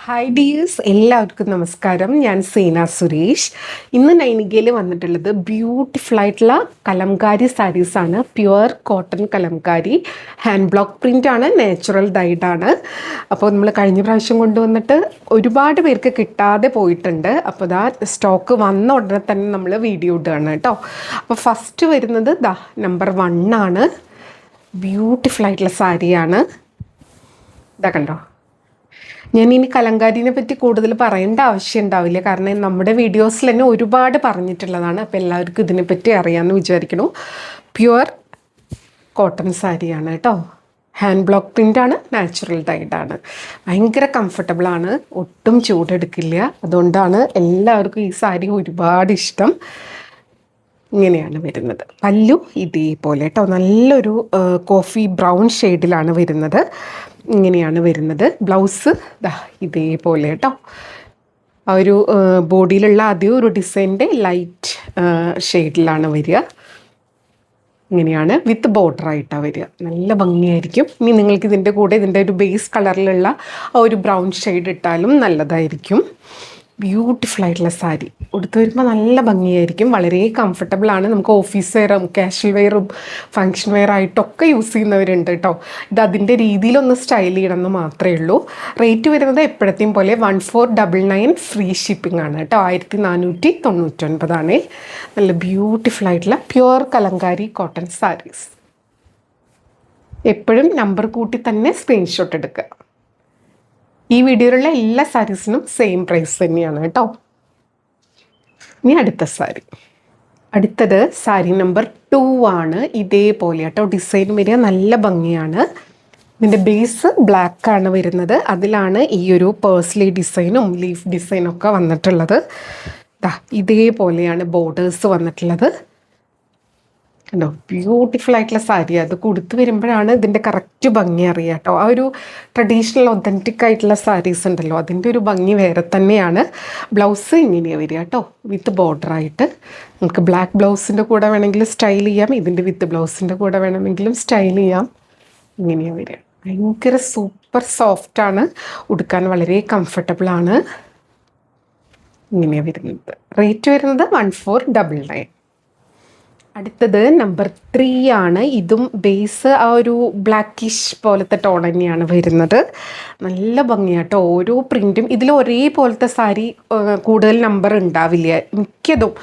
Hi dears, എല്ലാവർക്കും നമസ്കാരം. ഞാൻ സീന സുരേഷ്. ഇന്ന് നൈനികയിൽ വന്നിട്ടുള്ളത് ബ്യൂട്ടിഫുൾ ആയിട്ടുള്ള കലംകാരി സാരീസാണ്. Pure cotton Kalamkari, hand block print ആണ്, നാച്ചുറൽ ഡൈഡ് ആണ്. അപ്പോൾ നമ്മൾ കഴിഞ്ഞ പ്രാവശ്യം കൊണ്ടുവന്നിട്ട് ഒരുപാട് പേർക്ക് കിട്ടാതെ പോയിട്ടുണ്ട്. അപ്പോൾ ഇതാ സ്റ്റോക്ക് വന്ന ഉടനെ തന്നെ നമ്മൾ വീഡിയോ ഇടുകയാണ് കേട്ടോ. അപ്പോൾ ഫസ്റ്റ് വരുന്നത് നമ്പർ 1 ആണ്. ബ്യൂട്ടിഫുൾ ആയിട്ടുള്ള സാരിയാണ്. ഇതാ കണ്ടോ. ഞാൻ ഇനി കലങ്കാരിനെ പറ്റി കൂടുതൽ പറയേണ്ട ആവശ്യം ഉണ്ടാവില്ല, കാരണം നമ്മുടെ വീഡിയോസിൽ തന്നെ ഒരുപാട് പറഞ്ഞിട്ടുള്ളതാണ്. അപ്പോൾ എല്ലാവർക്കും ഇതിനെപ്പറ്റി അറിയാമെന്ന് വിചാരിക്കണം. പ്യുവർ കോട്ടൺ സാരിയാണ് കേട്ടോ. ഹാൻഡ് ബ്ലോക്ക് പ്രിൻ്റാണ്, നാച്ചുറൽ ഡൈഡാണ്. ഭയങ്കര കംഫർട്ടബിളാണ്, ഒട്ടും ചൂടെടുക്കില്ല. അതുകൊണ്ടാണ് എല്ലാവർക്കും ഈ സാരി ഒരുപാട് ഇഷ്ടം. ഇങ്ങനെയാണ് വരുന്നത്. പല്ലു ഇതേപോലെ കേട്ടോ, നല്ലൊരു കോഫി ബ്രൗൺ ഷെയ്ഡിലാണ് വരുന്നത്. ഇങ്ങനെയാണ് വരുന്നത്. ബ്ലൗസ് ഇതേപോലെ കേട്ടോ. ആ ഒരു ബോഡിയിലുള്ള ആദ്യം ഒരു ഡിസൈൻ്റെ ലൈറ്റ് ഷെയ്ഡിലാണ് വരിക. ഇങ്ങനെയാണ് വിത്ത് ബോർഡറായിട്ടാണ് വരിക. നല്ല ഭംഗിയായിരിക്കും. ഇനി നിങ്ങൾക്ക് ഇതിൻ്റെ കൂടെ ഇതിൻ്റെ ഒരു ബേസ് കളറിലുള്ള ആ ഒരു ബ്രൗൺ ഷെയ്ഡ് ഇട്ടാലും നല്ലതായിരിക്കും. ബ്യൂട്ടിഫുൾ ആയിട്ടുള്ള സാരി ഉടുത്ത് വരുമ്പോൾ നല്ല ഭംഗിയായിരിക്കും. വളരെ കംഫർട്ടബിളാണ്. നമുക്ക് ഓഫീസ് വെയറും കാഷ്വൽ വെയറും ഫങ്ഷൻ വെയർ ആയിട്ടൊക്കെ യൂസ് ചെയ്യുന്നവരുണ്ട് കേട്ടോ. ഇത് അതിൻ്റെ രീതിയിലൊന്ന് സ്റ്റൈൽ ചെയ്യണമെന്ന് മാത്രമേ ഉള്ളൂ. റേറ്റ് വരുന്നത് എപ്പോഴത്തെയും പോലെ 1499 ഫ്രീ ഷിപ്പിംഗ് ആണ് കേട്ടോ. 1499 നല്ല ബ്യൂട്ടിഫുൾ ആയിട്ടുള്ള പ്യുവർ കലങ്കാരി കോട്ടൺ സാരീസ്. എപ്പോഴും നമ്പർ കൂട്ടി തന്നെ സ്ക്രീൻഷോട്ട് എടുക്കുക. ഈ വീഡിയോയിലുള്ള എല്ലാ സാരീസിനും സെയിം പ്രൈസ് തന്നെയാണ് കേട്ടോ. ഇനി അടുത്ത സാരി. അടുത്തത് സാരി നമ്പർ 2 ആണ്. ഇതേപോലെ കേട്ടോ ഡിസൈൻ വരിക. നല്ല ഭംഗിയാണ്. ഇതിൻ്റെ ബേസ് ബ്ലാക്ക് ആണ് വരുന്നത്. അതിലാണ് ഈ ഒരു പേഴ്സ്ലി ഡിസൈനും ലീഫ് ഡിസൈനും ഒക്കെ വന്നിട്ടുള്ളത്. ഇതേപോലെയാണ് ബോർഡേഴ്സ് വന്നിട്ടുള്ളത്. കണ്ടോ, ബ്യൂട്ടിഫുൾ ആയിട്ടുള്ള സാരി. അത് കൊടുത്തു വരുമ്പോഴാണ് ഇതിൻ്റെ കറക്റ്റ് ഭംഗി അറിയുക കേട്ടോ. ആ ഒരു ട്രഡീഷണൽ ഒതൻറ്റിക് ആയിട്ടുള്ള സാരീസ് ഉണ്ടല്ലോ, അതിൻ്റെ ഒരു ഭംഗി വേറെ തന്നെയാണ്. ബ്ലൗസ് ഇങ്ങനെയാണ് വരിക കേട്ടോ, വിത്ത് ബോർഡറായിട്ട്. നമുക്ക് ബ്ലാക്ക് ബ്ലൗസിൻ്റെ കൂടെ വേണമെങ്കിൽ സ്റ്റൈൽ ചെയ്യാം, ഇതിൻ്റെ വിത്ത് ബ്ലൗസിൻ്റെ കൂടെ വേണമെങ്കിലും സ്റ്റൈൽ ചെയ്യാം. ഇങ്ങനെയാണ് വരിക. ഭയങ്കര സൂപ്പർ സോഫ്റ്റാണ്, ഉടുക്കാൻ വളരെ കംഫർട്ടബിളാണ്. ഇങ്ങനെയാണ് വരുന്നത്. റേറ്റ് വരുന്നത് 1499. അടുത്തത് നമ്പർ 3 ആണ്. ഇതും ബേസ് ആ ഒരു ബ്ലാക്കിഷ് പോലത്തെ ടോൺ തന്നെയാണ് വരുന്നത്. നല്ല ഭംഗിയാട്ടോ. ഓരോ പ്രിൻറ്റും ഇതിൽ ഒരേപോലത്തെ സാരി കൂടുതൽ നമ്പർ ഉണ്ടാവില്ല. മിക്കതും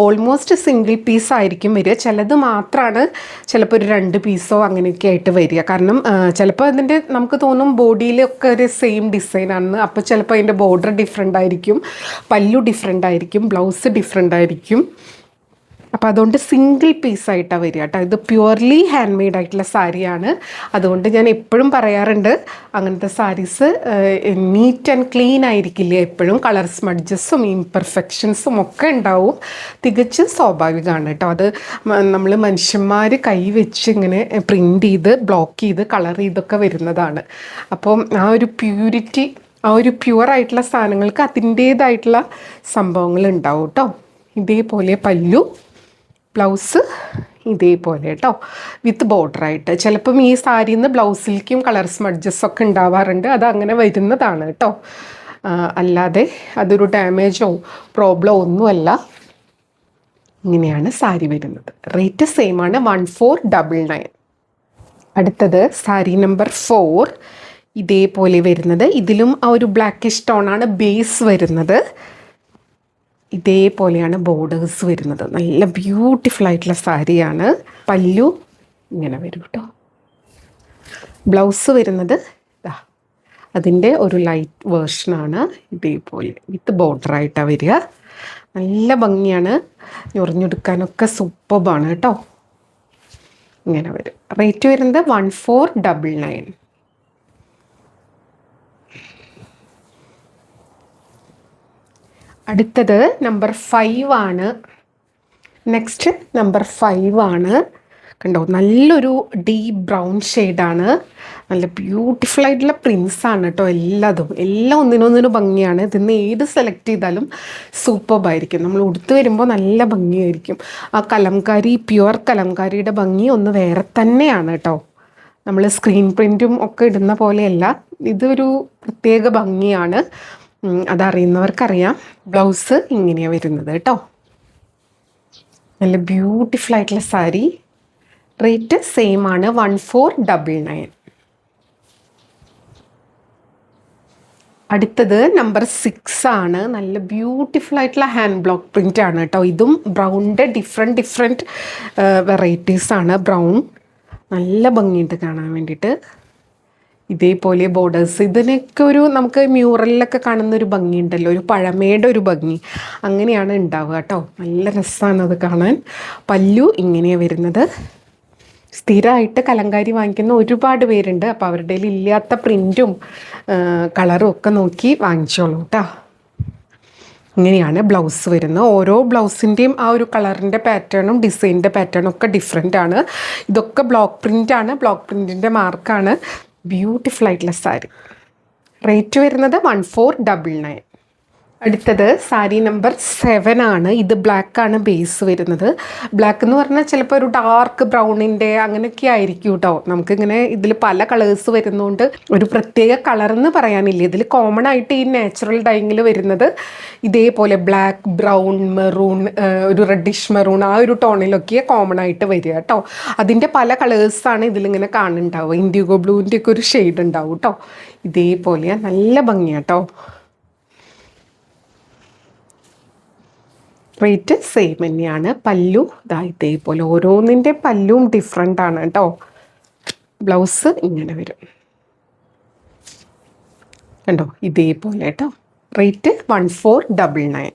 ഓൾമോസ്റ്റ് സിംഗിൾ പീസ് ആയിരിക്കും വരിക. ചിലത് മാത്രമാണ് ചിലപ്പോൾ ഒരു 2 പീസോ അങ്ങനെയൊക്കെ ആയിട്ട് വരിക. കാരണം ചിലപ്പോൾ അതിൻ്റെ നമുക്ക് തോന്നും ബോഡിയിലൊക്കെ ഒരു സെയിം ഡിസൈനാണെന്ന്. അപ്പോൾ ചിലപ്പോൾ അതിൻ്റെ ബോർഡർ ഡിഫറെൻ്റ് ആയിരിക്കും, പല്ലു ഡിഫറെൻ്റ് ആയിരിക്കും, ബ്ലൗസ് ഡിഫറെൻ്റ് ആയിരിക്കും. അപ്പോൾ അതുകൊണ്ട് സിംഗിൾ പീസായിട്ടാണ് വരിക കേട്ടോ. ഇത് പ്യുവർലി ഹാൻഡ് മെയ്ഡ് ആയിട്ടുള്ള സാരിയാണ്. അതുകൊണ്ട് ഞാൻ എപ്പോഴും പറയാറുണ്ട്, അങ്ങനത്തെ സാരീസ് നീറ്റ് ആൻഡ് ക്ലീൻ ആയിരിക്കില്ല എപ്പോഴും. കളർ സ്മഡ്ജസും ഇംപെർഫെക്ഷൻസും ഒക്കെ ഉണ്ടാവും. തികച്ചും സ്വാഭാവികമാണ് കേട്ടോ. അത് നമ്മൾ മനുഷ്യന്മാർ കൈ വെച്ച് ഇങ്ങനെ പ്രിൻ്റ് ചെയ്ത് ബ്ലോക്ക് ചെയ്ത് കളർ ചെയ്തൊക്കെ വരുന്നതാണ്. അപ്പം ആ ഒരു പ്യൂരിറ്റി, ആ ഒരു പ്യുവറായിട്ടുള്ള സാധനങ്ങൾക്ക് അതിൻ്റേതായിട്ടുള്ള സംഭവങ്ങൾ ഉണ്ടാവും കേട്ടോ. ഇതേപോലെ പല്ലു, ബ്ലൗസ് ഇതേപോലെ കേട്ടോ, വിത്ത് ബോർഡറായിട്ട്. ചിലപ്പം ഈ സാരിയിൽ നിന്ന് ബ്ലൗസിലേക്കും കളർ സ്മഡ്ജസ് ഒക്കെ ഉണ്ടാവാറുണ്ട്. അത് അങ്ങനെ വരുന്നതാണ് കേട്ടോ, അല്ലാതെ അതൊരു ഡാമേജോ പ്രോബ്ലമോ ഒന്നുമല്ല. ഇങ്ങനെയാണ് സാരി വരുന്നത്. റേറ്റ് സെയിം ആണ്, 1499. അടുത്തത് സാരി നമ്പർ 4. ഇതേപോലെ വരുന്നത്. ഇതിലും ആ ഒരു ബ്ലാക്കിഷ് ടോണാണ് ബേസ് വരുന്നത്. ഇതേപോലെയാണ് ബോർഡേഴ്സ് വരുന്നത്. നല്ല ബ്യൂട്ടിഫുൾ ആയിട്ടുള്ള സാരിയാണ്. പല്ലു ഇങ്ങനെ വരും കേട്ടോ. ബ്ലൗസ് വരുന്നത് അതിൻ്റെ ഒരു ലൈറ്റ് വേർഷനാണ്. ഇതേപോലെ വിത്ത് ബോർഡറായിട്ടാണ് വരിക. നല്ല ഭംഗിയാണ്, ഞൊറിഞ്ഞെടുക്കാനൊക്കെ സൂപ്പർബാണ് കേട്ടോ. ഇങ്ങനെ വരും. റേറ്റ് വരുന്നത് 1499. അടുത്തത് നമ്പർ 5 ആണ്. നെക്സ്റ്റ് നമ്പർ 5 ആണ്. കണ്ടോ, നല്ലൊരു ഡീപ്പ് ബ്രൗൺ ഷെയ്ഡാണ്. നല്ല ബ്യൂട്ടിഫുൾ ആയിട്ടുള്ള പ്രിൻസാണ് കേട്ടോ. എല്ലാം ഒന്നിനൊന്നിനും ഭംഗിയാണ്. ഇതിന്ന് ഏത് സെലക്ട് ചെയ്താലും സൂപ്പർബായിരിക്കും. നമ്മൾ ഉടുത്ത് വരുമ്പോൾ നല്ല ഭംഗിയായിരിക്കും. ആ കലംകാരി, പ്യുവർ കലംകാരിയുടെ ഭംഗി ഒന്ന് വേറെ തന്നെയാണ് കേട്ടോ. നമ്മൾ സ്ക്രീൻ പ്രിൻറ്റും ഒക്കെ ഇടുന്ന പോലെയല്ല, ഇതൊരു പ്രത്യേക ഭംഗിയാണ്. അതറിയുന്നവർക്കറിയാം. ബ്ലൗസ് ഇങ്ങനെയാണ് വരുന്നത് കേട്ടോ. നല്ല ബ്യൂട്ടിഫുൾ ആയിട്ടുള്ള സാരി. റേറ്റ് സെയിം ആണ്, 1499. അടുത്തത് നമ്പർ 6 ആണ്. നല്ല ബ്യൂട്ടിഫുൾ ആയിട്ടുള്ള ഹാൻഡ് ബ്ലോക്ക് പ്രിൻ്റ് ആണ് കേട്ടോ. ഇതും ബ്രൗണിൻ്റെ ഡിഫറെൻറ്റ് വെറൈറ്റീസ് ആണ്. ബ്രൗൺ നല്ല ഭംഗിയുണ്ട് കാണാൻ വേണ്ടിയിട്ട്. ഇതേപോലെ ബോർഡേഴ്സ്, ഇതിനൊക്കെ ഒരു നമുക്ക് മ്യൂറലിലൊക്കെ കാണുന്ന ഒരു ഭംഗിയുണ്ടല്ലോ, ഒരു പഴമയുടെ ഒരു ഭംഗി, അങ്ങനെയാണ് ഉണ്ടാവുക കേട്ടോ. നല്ല രസമാണ് അത് കാണാൻ. പല്ലു ഇങ്ങനെയാണ് വരുന്നത്. സ്ഥിരമായിട്ട് കലങ്കാരി വാങ്ങിക്കുന്ന ഒരുപാട് പേരുണ്ട്. അപ്പോൾ അവരുടെ കയ്യിൽ ഇല്ലാത്ത പ്രിൻറ്റും കളറും ഒക്കെ നോക്കി വാങ്ങിച്ചോളൂ കേട്ടോ. ഇങ്ങനെയാണ് ബ്ലൗസ് വരുന്നത്. ഓരോ ബ്ലൗസിൻ്റെയും ആ ഒരു കളറിൻ്റെ പാറ്റേണും ഡിസൈനിൻ്റെ പാറ്റേണും ഒക്കെ ഡിഫറെൻ്റ് ആണ്. ഇതൊക്കെ ബ്ലോക്ക് പ്രിൻ്റാണ്, ബ്ലോക്ക് പ്രിൻറ്റിൻ്റെ മാർക്കാണ്. ബ്യൂട്ടിഫുൾ ആയിട്ടുള്ള സാരി. റേറ്റ് വരുന്നത് 1499. അടുത്തത് സാരി നമ്പർ 7 ആണ്. ഇത് ബ്ലാക്കാണ് ബേസ് വരുന്നത്. ബ്ലാക്ക് എന്ന് പറഞ്ഞാൽ ചിലപ്പോൾ ഒരു ഡാർക്ക് ബ്രൗണിൻ്റെ അങ്ങനെയൊക്കെ ആയിരിക്കും കേട്ടോ. നമുക്കിങ്ങനെ ഇതിൽ പല കളേഴ്സ് വരുന്നതുകൊണ്ട് ഒരു പ്രത്യേക കളറെന്ന് പറയാനില്ല. ഇതിൽ കോമൺ ആയിട്ട് ഈ നാച്ചുറൽ ഡൈങ്ങിൽ വരുന്നത് ഇതേപോലെ ബ്ലാക്ക്, ബ്രൗൺ, മെറൂൺ, ഒരു റെഡിഷ് മെറൂൺ, ആ ഒരു ടോണിലൊക്കെ കോമൺ ആയിട്ട് വരിക കേട്ടോ. അതിൻ്റെ പല കളേഴ്സാണ് ഇതിലിങ്ങനെ കാണുന്നുണ്ടാവുക. ഇൻഡിഗോ ബ്ലൂവിൻ്റെ ഒക്കെ ഒരു ഷെയ്ഡ് ഉണ്ടാവും കേട്ടോ. ഇതേപോലെ നല്ല ഭംഗിയാട്ടോ. റേറ്റ് സെയിം തന്നെയാണ്. പല്ലു ഇതേപോലെ ഓരോന്നിൻ്റെ പല്ലും ഡിഫറെൻ്റ് ആണ് കേട്ടോ. ബ്ലൗസ് ഇങ്ങനെ വരും കണ്ടോ, ഇതേപോലെ കേട്ടോ. റേറ്റ് 1499.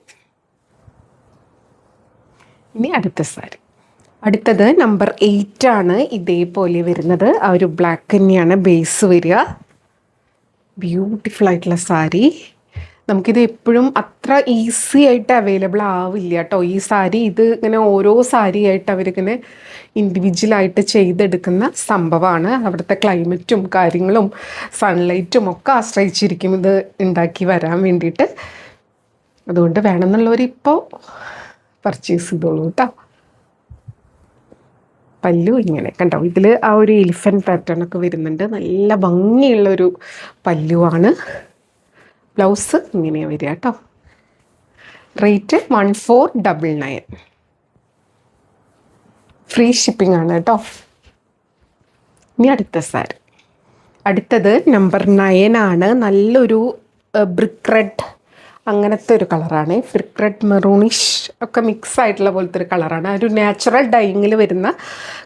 ഇനി അടുത്ത സാരി. അടുത്തത് നമ്പർ 8 ആണ്. ഇതേപോലെ വരുന്നത് ആ ഒരു ബ്ലാക്ക് തന്നെയാണ് ബേസ് വരിക. ബ്യൂട്ടിഫുൾ ആയിട്ടുള്ള സാരി. നമുക്കിത് എപ്പോഴും അത്ര ഈസി ആയിട്ട് അവൈലബിൾ ആവില്ല കേട്ടോ ഈ സാരി. ഇത് ഇങ്ങനെ ഓരോ സാരി ആയിട്ട് അവരിങ്ങനെ ഇൻഡിവിജ്വലായിട്ട് ചെയ്തെടുക്കുന്ന സംഭവമാണ്. അവിടുത്തെ ക്ലൈമറ്റും കാര്യങ്ങളും സൺലൈറ്റും ഒക്കെ ആശ്രയിച്ചിരിക്കും ഇത് ഉണ്ടാക്കി വരാൻ വേണ്ടിയിട്ട്. അതുകൊണ്ട് വേണമെന്നുള്ളവർ ഇപ്പോൾ പർച്ചേസ് ചെയ്തോളൂ കേട്ടോ. പല്ലു ഇങ്ങനെ കണ്ടോ, ഇതിൽ ആ ഒരു എലിഫൻറ്റ് പാറ്റേൺ ഒക്കെ വരുന്നുണ്ട്. നല്ല ഭംഗിയുള്ളൊരു പല്ലുവാണ്. ബ്ലൗസ് ഇങ്ങനെയാണ് വരിക കേട്ടോ. റേറ്റ് 1499. ഫ്രീ ഷിപ്പിംഗ് ആണ് കേട്ടോ. ഇനി അടുത്ത സാരി. അടുത്തത് നമ്പർ 9 ആണ്. നല്ലൊരു ബ്രിക്ക് റെഡ് അങ്ങനത്തെ ഒരു കളറാണ്. ബ്രിക്ക് റെഡ് മെറൂണിഷ് ഒക്കെ മിക്സ് ആയിട്ടുള്ള പോലത്തെ ഒരു കളറാണ്. ഒരു നാച്ചുറൽ ഡൈങ്ങിൽ വരുന്ന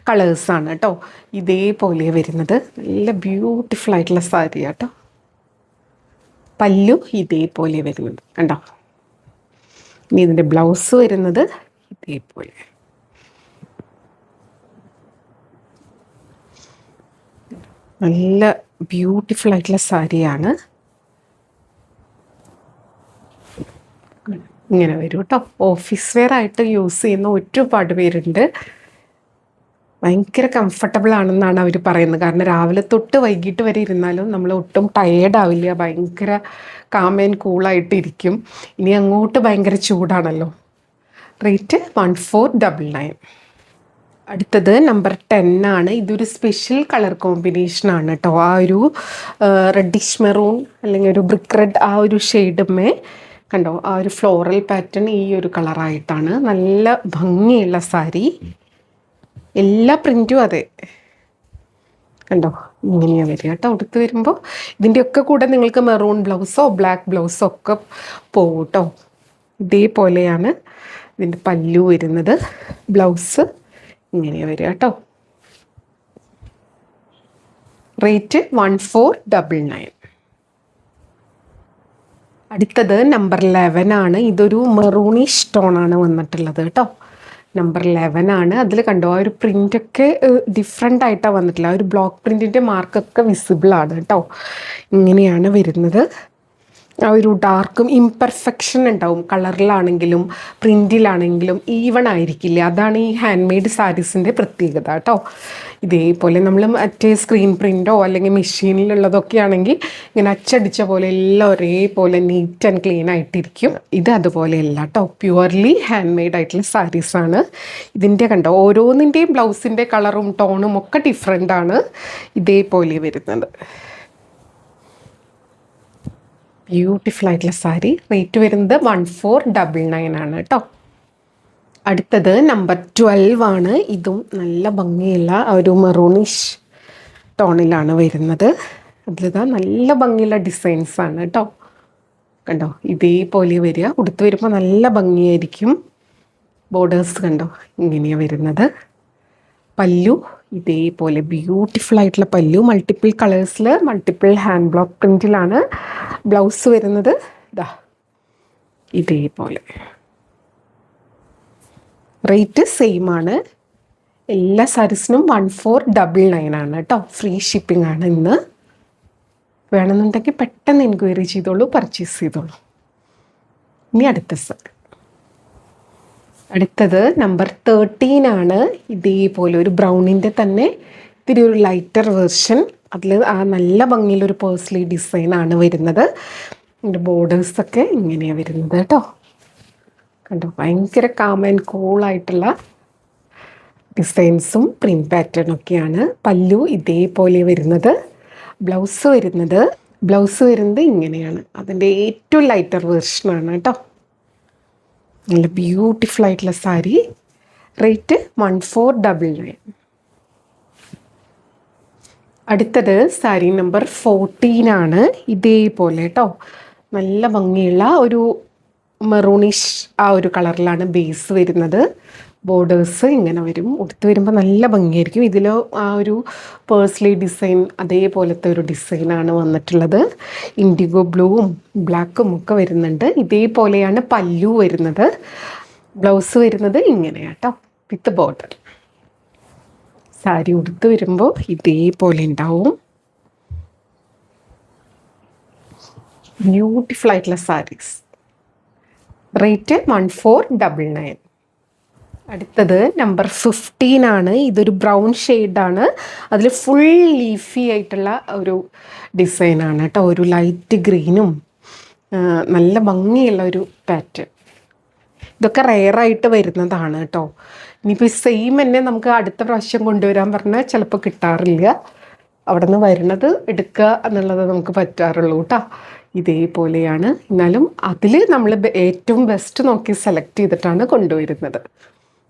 കളേഴ്സാണ് കേട്ടോ. ഇതേപോലെ വരുന്നത് നല്ല ബ്യൂട്ടിഫുൾ ആയിട്ടുള്ള സാരി കേട്ടോ. പല്ലു ഇതേപോലെ വരുന്നത് കണ്ടോ. ഇനി ഇതിൻ്റെ ബ്ലൗസ് വരുന്നത് ഇതേപോലെ. നല്ല ബ്യൂട്ടിഫുൾ ആയിട്ടുള്ള സാരിയാണ്. ഇങ്ങനെ വരും കേട്ടോ. ഓഫീസ് വെയർ ആയിട്ട് യൂസ് ചെയ്യുന്ന ഒരുപാട് പേരുണ്ട്. ഭയങ്കര കംഫർട്ടബിൾ ആണെന്നാണ് അവർ പറയുന്നത്. കാരണം രാവിലെ തൊട്ട് വൈകിട്ട് വരെ ഇരുന്നാലും നമ്മൾ ഒട്ടും ടയേർഡ് ആവില്ല. ഭയങ്കര കാം ആൻഡ് കൂളായിട്ടിരിക്കും. ഇനി അങ്ങോട്ട് ഭയങ്കര ചൂടാണല്ലോ. റേറ്റ് 1499. അടുത്തത് നമ്പർ 10 ആണ്. ഇതൊരു സ്പെഷ്യൽ കളർ കോമ്പിനേഷനാണ് കേട്ടോ. ആ ഒരു റെഡിഷ് മെറൂൺ അല്ലെങ്കിൽ ഒരു ബ്രിക്ക് റെഡ് ആ ഒരു ഷെയ്ഡുമേ കണ്ടോ, ആ ഒരു ഫ്ലോറൽ പാറ്റേൺ ഈ ഒരു കളറായിട്ടാണ്. നല്ല ഭംഗിയുള്ള സാരി. എല്ലാ പ്രിൻറ്റും അതെ കണ്ടോ ഇങ്ങനെയാണ് വരിക കേട്ടോ. അടുത്ത് വരുമ്പോൾ ഇതിൻ്റെയൊക്കെ കൂടെ നിങ്ങൾക്ക് മെറൂൺ ബ്ലൗസോ ബ്ലാക്ക് ബ്ലൗസോ ഒക്കെ പോകും കേട്ടോ. ഇതേപോലെയാണ് ഇതിൻ്റെ പല്ലു വരുന്നത്. ബ്ലൗസ് ഇങ്ങനെയാണ് വരിക കേട്ടോ. റേറ്റ് 1499. അടുത്തത് നമ്പർ 11 ആണ്. ഇതൊരു മെറൂണിഷ് ടോണാണ് വന്നിട്ടുള്ളത് കേട്ടോ. നമ്പർ 11 ആണ്. അതിൽ കണ്ടോ ആ ഒരു പ്രിൻ്റൊക്കെ ഡിഫറെൻ്റ് ആയിട്ടാണ് വന്നിട്ടില്ല. ആ ഒരു ബ്ലോക്ക് പ്രിൻറ്റിൻ്റെ മാർക്കൊക്കെ വിസിബിൾ ആണ് കേട്ടോ. ഇങ്ങനെയാണ് വരുന്നത്. ആ ഒരു ഡാർക്കും ഇംപെർഫെക്ഷൻ ഉണ്ടാവും, കളറിലാണെങ്കിലും പ്രിൻറ്റിലാണെങ്കിലും ഈവൺ ആയിരിക്കില്ല. അതാണ് ഈ ഹാൻഡ് മെയ്ഡ് സാരീസിൻ്റെ പ്രത്യേകത കേട്ടോ. ഇതേപോലെ നമ്മൾ മറ്റേ സ്ക്രീൻ പ്രിൻ്റോ അല്ലെങ്കിൽ മെഷീനിലുള്ളതൊക്കെ ആണെങ്കിൽ ഇങ്ങനെ അച്ചടിച്ച പോലെ എല്ലാം ഒരേപോലെ നീറ്റ് ആൻഡ് ക്ലീൻ ആയിട്ടിരിക്കും. ഇത് അതുപോലെയല്ല കേട്ടോ, പ്യുവർലി ഹാൻഡ് മെയ്ഡ് ആയിട്ടുള്ള സാരീസാണ്. ഇതിൻ്റെ കണ്ടോ, ഓരോന്നിൻ്റെയും ബ്ലൗസിൻ്റെ കളറും ടോണും ഒക്കെ ഡിഫറെൻ്റ് ആണ്. ഇതേപോലെ വരുന്നത് ബ്യൂട്ടിഫുൾ ആയിട്ടുള്ള സാരി. റേറ്റ് വരുന്നത് 1499 ആണ് കേട്ടോ. അടുത്തത് നമ്പർ 12 ആണ്. ഇതും നല്ല ഭംഗിയുള്ള ഒരു മെറൂണിഷ് ടോണിലാണ് വരുന്നത്. അതിലിതാ നല്ല ഭംഗിയുള്ള ഡിസൈൻസ് ആണ് കേട്ടോ. കണ്ടോ, ഇതേപോലെ വരിക. ഉടുത്ത് വരുമ്പോൾ നല്ല ഭംഗിയായിരിക്കും. ബോർഡേഴ്സ് കണ്ടോ, ഇങ്ങനെയാണ് വരുന്നത്. പല്ലു ഇതേപോലെ ബ്യൂട്ടിഫുൾ ആയിട്ടുള്ള പല്ലു, മൾട്ടിപ്പിൾ കളേഴ്സിൽ മൾട്ടിപ്പിൾ ഹാൻഡ് ബ്ലോക്ക് പ്രിൻറ്റിലാണ്. ബ്ലൗസ് വരുന്നത് ഇതാ ഇതേപോലെ. റേറ്റ് സെയിം ആണ്. എല്ലാ സാരീസിനും 1499 ആണ് കേട്ടോ. ഫ്രീ ഷിപ്പിംഗ് ആണ് ഇന്ന്. വേണമെന്നുണ്ടെങ്കിൽ പെട്ടെന്ന് എൻക്വയറി ചെയ്തോളൂ, പർച്ചേസ് ചെയ്തോളൂ. ഇനി അടുത്ത സാരി. അടുത്തത് നമ്പർ 13 ആണ്. ഇതേപോലെ ഒരു ബ്രൗണിൻ്റെ തന്നെ ഇത്തിരി ഒരു ലൈറ്റർ വേർഷൻ. അതിൽ ആ നല്ല ഭംഗിയിലൊരു പേഴ്സ്ലി ഡിസൈനാണ് വരുന്നത്. ഇതിൻ്റെ ബോർഡേഴ്സൊക്കെ ഇങ്ങനെയാണ് വരുന്നത് കേട്ടോ. കണ്ടോ, ഭയങ്കര കാം ആൻഡ് കൂളായിട്ടുള്ള ഡിസൈൻസും പ്രിൻറ്റ് പാറ്റേണൊക്കെയാണ്. പല്ലു ഇതേപോലെ വരുന്നത്. ബ്ലൗസ് വരുന്നത് ഇങ്ങനെയാണ്. അതിൻ്റെ ഏറ്റവും ലൈറ്റർ വേർഷനാണ് കേട്ടോ. നല്ല ബ്യൂട്ടിഫുൾ ആയിട്ടുള്ള സാരി. റേറ്റ് 1499. അടുത്തത് സാരി നമ്പർ 14 ആണ്. ഇതേപോലെ കേട്ടോ, നല്ല ഭംഗിയുള്ള ഒരു മെറൂണിഷ് ആ ഒരു കളറിലാണ് ബേസ് വരുന്നത്. ബോർഡേഴ്സ് ഇങ്ങനെ വരും. ഉടുത്ത് വരുമ്പോൾ നല്ല ഭംഗിയായിരിക്കും. ഇതിൽ ആ ഒരു പേഴ്സ്ലി ഡിസൈൻ അതേപോലത്തെ ഒരു ഡിസൈനാണ് വന്നിട്ടുള്ളത്. ഇൻഡിഗോ ബ്ലൂവും ബ്ലാക്കും ഒക്കെ വരുന്നുണ്ട്. ഇതേപോലെയാണ് പല്ലു വരുന്നത്. ബ്ലൗസ് വരുന്നത് ഇങ്ങനെയാട്ടോ, വിത്ത് ബോർഡർ. സാരി ഉടുത്ത് വരുമ്പോൾ ഇതേപോലെ ഉണ്ടാവും. ബ്യൂട്ടിഫുൾ ആയിട്ടുള്ള സാരീസ്. റേറ്റ് 1499. അടുത്തത് നമ്പർ 15 ആണ്. ഇതൊരു ബ്രൗൺ ഷെയ്ഡാണ്. അതിൽ ഫുൾ ലീഫി ആയിട്ടുള്ള ഒരു ഡിസൈനാണ് കേട്ടോ. ഒരു ലൈറ്റ് ഗ്രീനും നല്ല ഭംഗിയുള്ള ഒരു പാറ്റേൺ. ഇതൊക്കെ റെയറായിട്ട് വരുന്നതാണ് കേട്ടോ. ഇനിയിപ്പോൾ സെയിം തന്നെ നമുക്ക് അടുത്ത പ്രാവശ്യം കൊണ്ടുവരാൻ പറഞ്ഞാൽ ചിലപ്പോൾ കിട്ടാറില്ല. അവിടെ നിന്ന് വരുന്നത് എടുക്കുക എന്നുള്ളത് നമുക്ക് പറ്റാറുള്ളൂ കേട്ടോ. ഇതേപോലെയാണ്. എന്നാലും അതിൽ നമ്മൾ ഏറ്റവും ബെസ്റ്റ് നോക്കി സെലക്ട് ചെയ്തിട്ടാണ് കൊണ്ടുവരുന്നത്.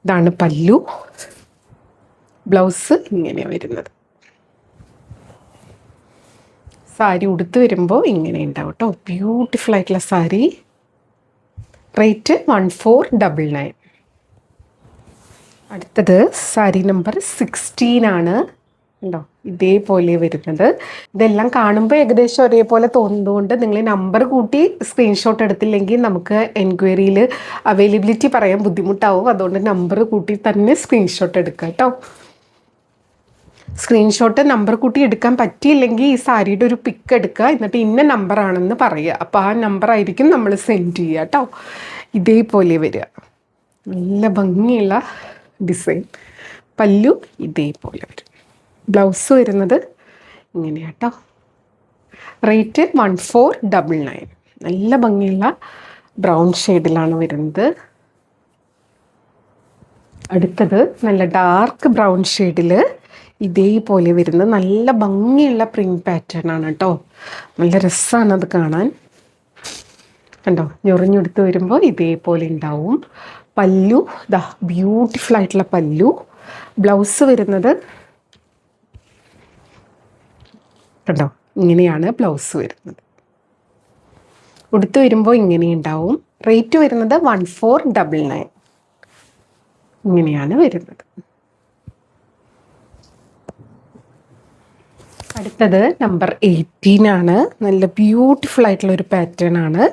ഇതാണ് പല്ലു. ബ്ലൗസ് ഇങ്ങനെയാണ് വരുന്നത്. സാരി ഉടുത്ത് വരുമ്പോൾ ഇങ്ങനെ ഉണ്ടാവും കേട്ടോ. ബ്യൂട്ടിഫുൾ ആയിട്ടുള്ള സാരി. റേറ്റ് 1499. അടുത്തത് സാരി നമ്പർ 16 ആണ്. ഉണ്ടോ, ഇതേപോലെ വരുന്നത്. ഇതെല്ലാം കാണുമ്പോൾ ഏകദേശം ഒരേപോലെ തോന്നുന്നതുകൊണ്ട് നിങ്ങൾ നമ്പർ കൂട്ടി സ്ക്രീൻഷോട്ട് എടുത്തില്ലെങ്കിൽ നമുക്ക് എൻക്വയറിയിൽ അവൈലബിലിറ്റി പറയാൻ ബുദ്ധിമുട്ടാവും. അതുകൊണ്ട് നമ്പർ കൂട്ടി തന്നെ സ്ക്രീൻഷോട്ട് എടുക്കുക കേട്ടോ. സ്ക്രീൻഷോട്ട് നമ്പർ കൂട്ടി എടുക്കാൻ പറ്റിയില്ലെങ്കിൽ ഈ സാരിയുടെ ഒരു പിക്ക് എടുക്കുക, എന്നിട്ട് ഇന്ന നമ്പറാണെന്ന് പറയുക. അപ്പോൾ ആ നമ്പറായിരിക്കും നമ്മൾ സെൻഡ് ചെയ്യുക കേട്ടോ. ഇതേപോലെ വരിക. നല്ല ഭംഗിയുള്ള ഡിസൈൻ. പല്ലു ഇതേപോലെ വരും. ബ്ലൗസ് വരുന്നത് ഇങ്ങനെയാട്ടോ. റേറ്റ് 1499. നല്ല ഭംഗിയുള്ള ബ്രൗൺ ഷെയ്ഡിലാണ് വരുന്നത്. അടുത്തത് നല്ല ഡാർക്ക് ബ്രൗൺ ഷെയ്ഡിൽ ഇതേപോലെ വരുന്നത് നല്ല ഭംഗിയുള്ള പ്രിൻറ്റ് പാറ്റേൺ ആണ് കേട്ടോ. നല്ല രസമാണ് അത് കാണാൻ. കണ്ടോ, ഞൊറിഞ്ഞെടുത്ത് വരുമ്പോൾ ഇതേപോലെ ഉണ്ടാവും. പല്ലു ദാ ബ്യൂട്ടിഫുൾ ആയിട്ടുള്ള പല്ലു. ബ്ലൗസ് വരുന്നത് കണ്ടോ, ഇങ്ങനെയാണ് ബ്ലൗസ് വരുന്നത്. ഉടുത്ത് വരുമ്പോൾ ഇങ്ങനെ ഉണ്ടാവും. റേറ്റ് വരുന്നത് 1499. ഇങ്ങനെയാണ് വരുന്നത്. അടുത്തത് നമ്പർ 18 ആണ്. നല്ല ബ്യൂട്ടിഫുൾ ആയിട്ടുള്ള ഒരു പാറ്റേൺ ആണ്.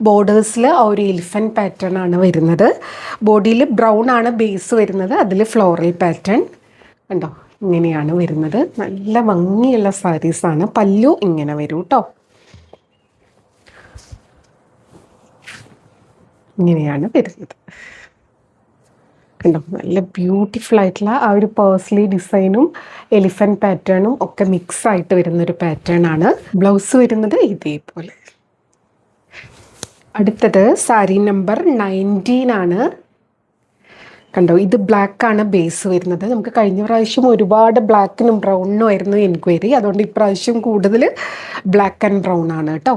ബോർഡേഴ്സിൽ ആ ഒരു എലിഫൻറ്റ് പാറ്റേൺ ആണ് വരുന്നത്. ബോഡിയിൽ ബ്രൗൺ ആണ് ബേസ് വരുന്നത്. അതിൽ ഫ്ലോറൽ പാറ്റേൺ കണ്ടോ, ഇങ്ങനെയാണ് വരുന്നത്. നല്ല ഭംഗിയുള്ള സാരീസാണ്. പല്ലു ഇങ്ങനെ വരും കേട്ടോ. ഇങ്ങനെയാണ് വരുന്നത്. കണ്ടോ, നല്ല ബ്യൂട്ടിഫുൾ ആയിട്ടുള്ള ആ ഒരു പേഴ്സ്ലി ഡിസൈനും എലിഫന്റ് പാറ്റേണും ഒക്കെ മിക്സ് ആയിട്ട് വരുന്നൊരു പാറ്റേൺ ആണ്. ബ്ലൗസ് വരുന്നത് ഇതേപോലെ. അടുത്തത് സാരി നമ്പർ 19 ആണ്. കണ്ടോ, ഇത് ബ്ലാക്ക് ആണ് ബേസ് വരുന്നത്. നമുക്ക് കഴിഞ്ഞ പ്രാവശ്യം ഒരുപാട് ബ്ലാക്കിനും ബ്രൗണിനും ആയിരുന്നു എൻക്വയറി, അതുകൊണ്ട് ഇപ്രാവശ്യം കൂടുതൽ ബ്ലാക്ക് ആൻഡ് ബ്രൗൺ ആണ് കേട്ടോ.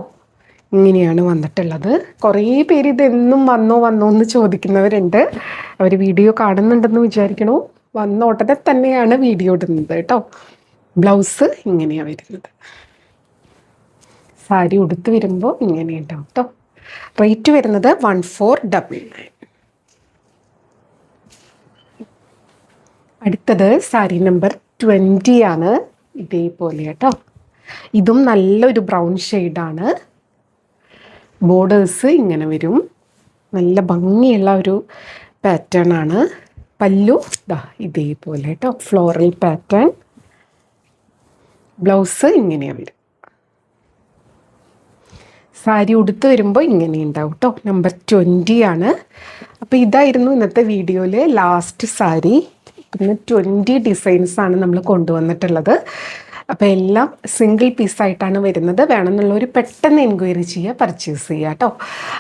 ഇങ്ങനെയാണ് വന്നിട്ടുള്ളത്. കുറേ പേര് ഇതെന്നും വന്നോ എന്ന് ചോദിക്കുന്നവരുണ്ട്. അവർ വീഡിയോ കാണുന്നുണ്ടെന്ന് വിചാരിക്കണു. വന്ന ഉടനെ തന്നെയാണ് വീഡിയോ ഇടുന്നത് കേട്ടോ. ബ്ലൗസ് ഇങ്ങനെയാണ് വരുന്നത്. സാരി ഉടുത്ത് വരുമ്പോൾ ഇങ്ങനെയുണ്ടാവും കേട്ടോ. റേറ്റ് വരുന്നത് 1499. അടുത്തത് സാരി നമ്പർ 20 ആണ്. ഇതേപോലെ കേട്ടോ. ഇതും നല്ലൊരു ബ്രൗൺ ഷെയ്ഡാണ്. ബോർഡേഴ്സ് ഇങ്ങനെ വരും. നല്ല ഭംഗിയുള്ള ഒരു പാറ്റേൺ ആണ്. പല്ലു ഇതേപോലെ കേട്ടോ, ഫ്ലോറൽ പാറ്റേൺ. ബ്ലൗസ് ഇങ്ങനെയാണ് വരും. സാരി ഉടുത്ത് വരുമ്പോൾ ഇങ്ങനെ ഉണ്ടാവും കേട്ടോ. നമ്പർ 20 ആണ്. അപ്പോൾ ഇതായിരുന്നു ഇന്നത്തെ വീഡിയോയിൽ ലാസ്റ്റ് സാരി. പിന്നെ 20 ഡിസൈൻസാണ് നമ്മൾ കൊണ്ടുവന്നിട്ടുള്ളത്. അപ്പോൾ എല്ലാം സിംഗിൾ പീസായിട്ടാണ് വരുന്നത്. വേണമെന്നുള്ളവർ പെട്ടെന്ന് എൻക്വയറി ചെയ്യുക, പർച്ചേസ് ചെയ്യുക കേട്ടോ.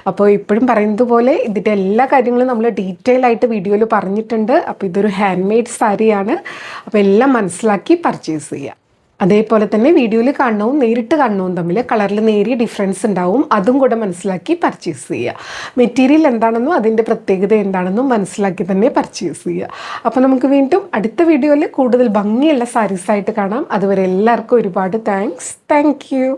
അപ്പോൾ ഇപ്പോഴും പറയുന്നത് പോലെ ഇതിൻ്റെ എല്ലാ കാര്യങ്ങളും നമ്മൾ ഡീറ്റെയിൽ ആയിട്ട് വീഡിയോയിൽ പറഞ്ഞിട്ടുണ്ട്. അപ്പോൾ ഇതൊരു ഹാൻഡ് മെയ്ഡ് സാരിയാണ്. അപ്പോൾ എല്ലാം മനസ്സിലാക്കി പർച്ചേസ് ചെയ്യുക. അതേപോലെ തന്നെ വീഡിയോയിൽ കാണണവും നേരിട്ട് കാണണവും തമ്മിൽ കളറിൽ നേരിയ ഡിഫറൻസ് ഉണ്ടാവും. അതും കൂടെ മനസ്സിലാക്കി പർച്ചേസ് ചെയ്യുക. മെറ്റീരിയൽ എന്താണെന്നും അതിൻ്റെ പ്രത്യേകത എന്താണെന്നും മനസ്സിലാക്കി തന്നെ പർച്ചേസ് ചെയ്യുക. അപ്പോൾ നമുക്ക് വീണ്ടും അടുത്ത വീഡിയോയിൽ കൂടുതൽ ഭംഗിയുള്ള സാരീസായിട്ട് കാണാം. അതുവരെ എല്ലാവർക്കും ഒരുപാട് താങ്ക്സ്. Thank you.